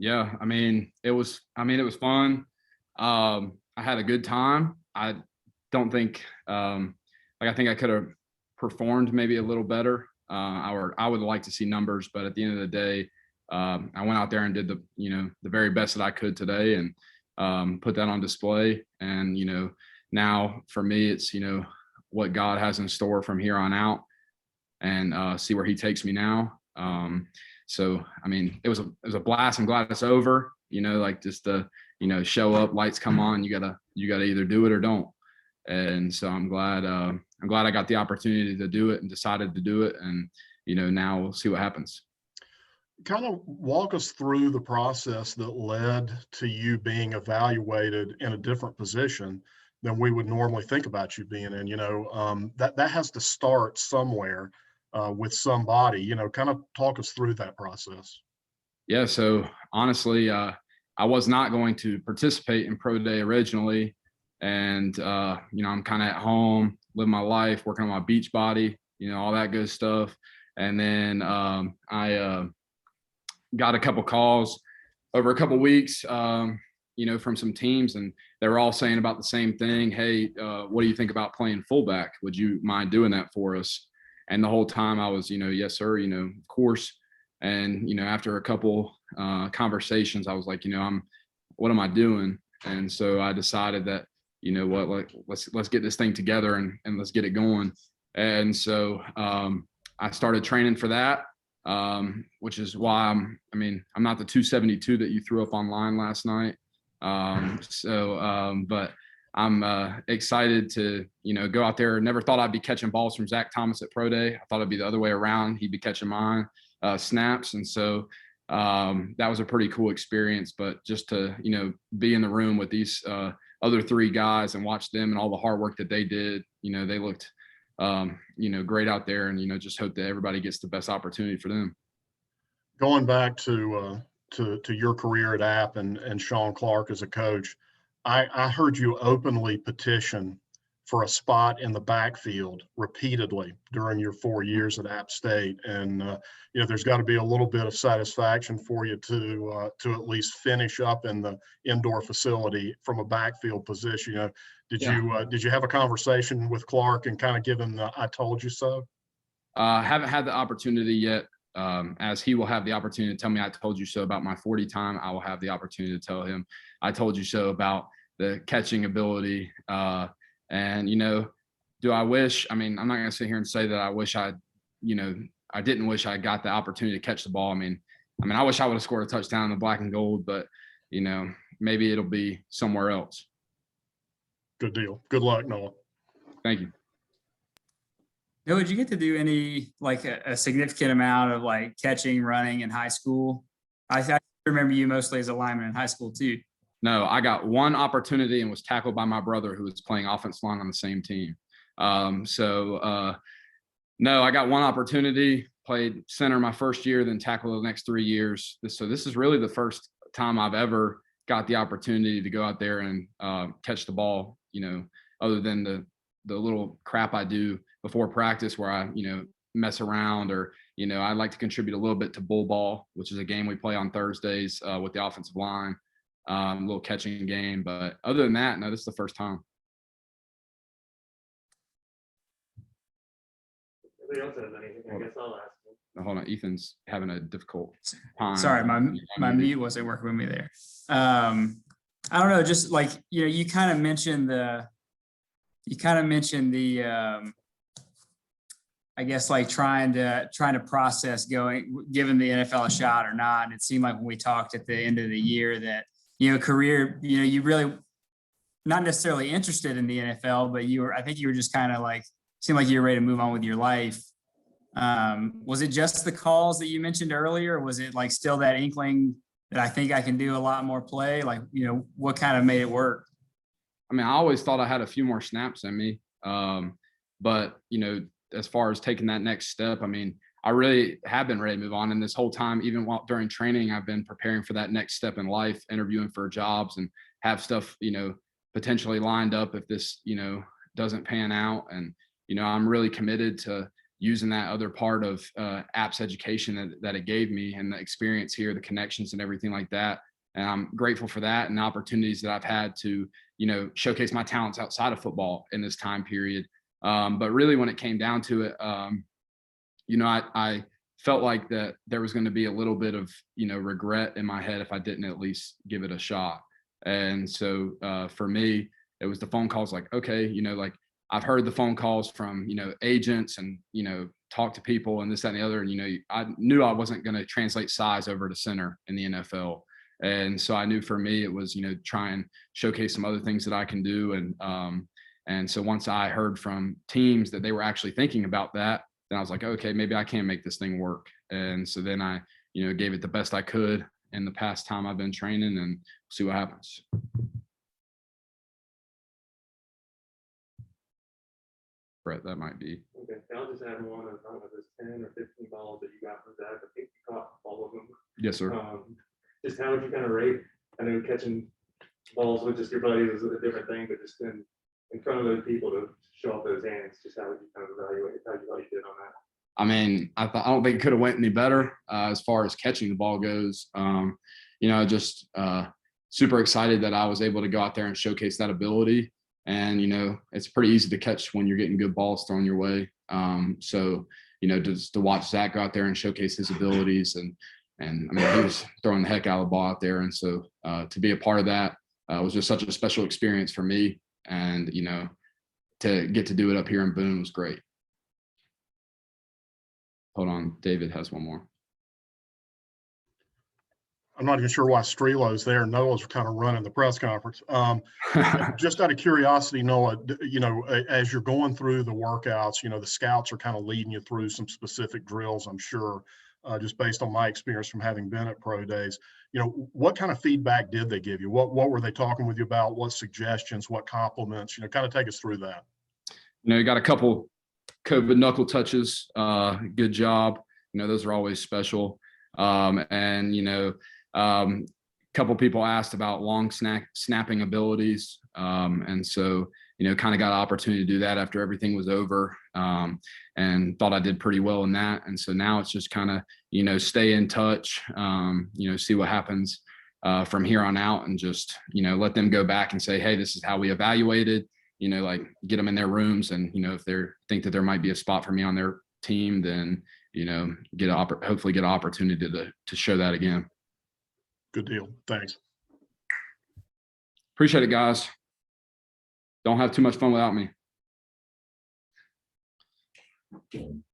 Yeah, it was fun. I had a good time. I don't think, I think I could have performed maybe a little better. I would like to see numbers, but at the end of the day, I went out there and did the very best that I could today, and put that on display. And now for me, it's what God has in store from here on out, and see where He takes me now. So it was a blast. I'm glad it's over. Like just to show up, lights come on. You gotta either do it or don't. And so I'm glad I got the opportunity to do it and decided to do it. And now we'll see what happens. Kind of walk us through the process that led to you being evaluated in a different position than we would normally think about you being in. That has to start somewhere with somebody. Kind of talk us through that process. Yeah. So honestly, I was not going to participate in pro day originally. And, I'm kind of at home, living my life, working on my beach body, all that good stuff. And then I got a couple calls over a couple weeks, from some teams, and they were all saying about the same thing. Hey, what do you think about playing fullback? Would you mind doing that for us? And the whole time I was, yes, sir, of course. And, after a couple conversations, I was like, what am I doing? And so I decided that, what, like, let's get this thing together and let's get it going. And so I started training for that, which is why I'm not the 272 that you threw up online last night. But I'm excited to, go out there. Never thought I'd be catching balls from Zach Thomas at pro day. I thought it'd be the other way around. He'd be catching mine snaps. And so that was a pretty cool experience. But just to, be in the room with these other three guys and watch them and all the hard work that they did, they looked, great out there, and, just hope that everybody gets the best opportunity for them. Going back to your career at App and Sean Clark as a coach, I heard you openly petition for a spot in the backfield repeatedly during your 4 years at App State, and there's got to be a little bit of satisfaction for you to at least finish up in the indoor facility from a backfield position. Did you have a conversation with Clark and kind of give him the "I told you so"? I haven't had the opportunity yet. As he will have the opportunity to tell me "I told you so" about my 40 time, I will have the opportunity to tell him "I told you so" about the catching ability. And, do I wish, I'm not going to sit here and say that I wish I didn't wish I got the opportunity to catch the ball. I wish I would have scored a touchdown in the black and gold, but, maybe it'll be somewhere else. Good deal. Good luck, Noah. Thank you. Noah, did you get to do any, like a significant amount of like catching, running in high school? I remember you mostly as a lineman in high school too. No, I got one opportunity and was tackled by my brother who was playing offensive line on the same team. No, I got one opportunity, played center my first year, then tackled the next 3 years. So this is really the first time I've ever got the opportunity to go out there and catch the ball, other than the little crap I do before practice where I, mess around, or, I'd like to contribute a little bit to bull ball, which is a game we play on Thursdays with the offensive line. A little catching game, but other than that, no, this is the first time. Anybody else have anything? I guess I'll ask you. Hold on, Ethan's having a difficult time. Sorry, my mute wasn't working with me there. I don't know, just like, you kind of mentioned the I guess like trying to process giving the NFL a shot or not. And it seemed like when we talked at the end of the year that, career, you really not necessarily interested in the NFL, but I think you were just kind of like, seemed like you were ready to move on with your life. Was it just the calls that you mentioned earlier? Or was it like still that inkling that I think I can do a lot more play? Like, what kind of made it work? I always thought I had a few more snaps in me. But, as far as taking that next step, I really have been ready to move on. And this whole time, even during training, I've been preparing for that next step in life, interviewing for jobs and have stuff, potentially lined up if this, doesn't pan out. And, I'm really committed to, using that other part of apps education that it gave me, and the experience here, the connections and everything like that. And I'm grateful for that and opportunities that I've had to, showcase my talents outside of football in this time period. But really, when it came down to it, I felt like that there was going to be a little bit of, regret in my head if I didn't at least give it a shot. And so for me, it was the phone calls like, okay, like I've heard the phone calls from, agents and, talk to people and this, that, and the other. And, I knew I wasn't going to translate size over to center in the NFL. And so I knew for me, it was, try and showcase some other things that I can do. And so once I heard from teams that they were actually thinking about that, then I was like, okay, maybe I can make this thing work. And so then I, gave it the best I could in the past time I've been training, and see what happens. Brett, that might be. Okay, I'll just add one. I don't know if there's 10 or 15 balls that you got from Zach. I think you caught all of them. Yes, sir. Just how would you kind of rate? I know catching balls with just your buddies is a different thing, but just in front of those people to show off those hands, just how would you kind of evaluate how you thought you did on that? I mean, I don't think it could have went any better as far as catching the ball goes. Just super excited that I was able to go out there and showcase that ability. And, it's pretty easy to catch when you're getting good balls thrown your way. So, just to watch Zach go out there and showcase his abilities, and I mean, he was throwing the heck out of the ball out there. And so to be a part of that was just such a special experience for me. And, to get to do it up here in Boone was great. Hold on, David has one more. I'm not even sure why Strelo's there. Noah's kind of running the press conference. Just out of curiosity, Noah, as you're going through the workouts, the scouts are kind of leading you through some specific drills, I'm sure, just based on my experience from having been at pro days. What kind of feedback did they give you? What were they talking with you about? What suggestions, what compliments, kind of take us through that. You got a couple COVID knuckle touches. Good job. Those are always special. And, couple people asked about long snapping abilities. And so, kind of got an opportunity to do that after everything was over, and thought I did pretty well in that. And so now it's just kind of, stay in touch, see what happens from here on out, and just, let them go back and say, hey, this is how we evaluated, like get them in their rooms. And, if they think that there might be a spot for me on their team, then, hopefully get an opportunity to show that again. Good deal. Thanks. Appreciate it, guys. Don't have too much fun without me.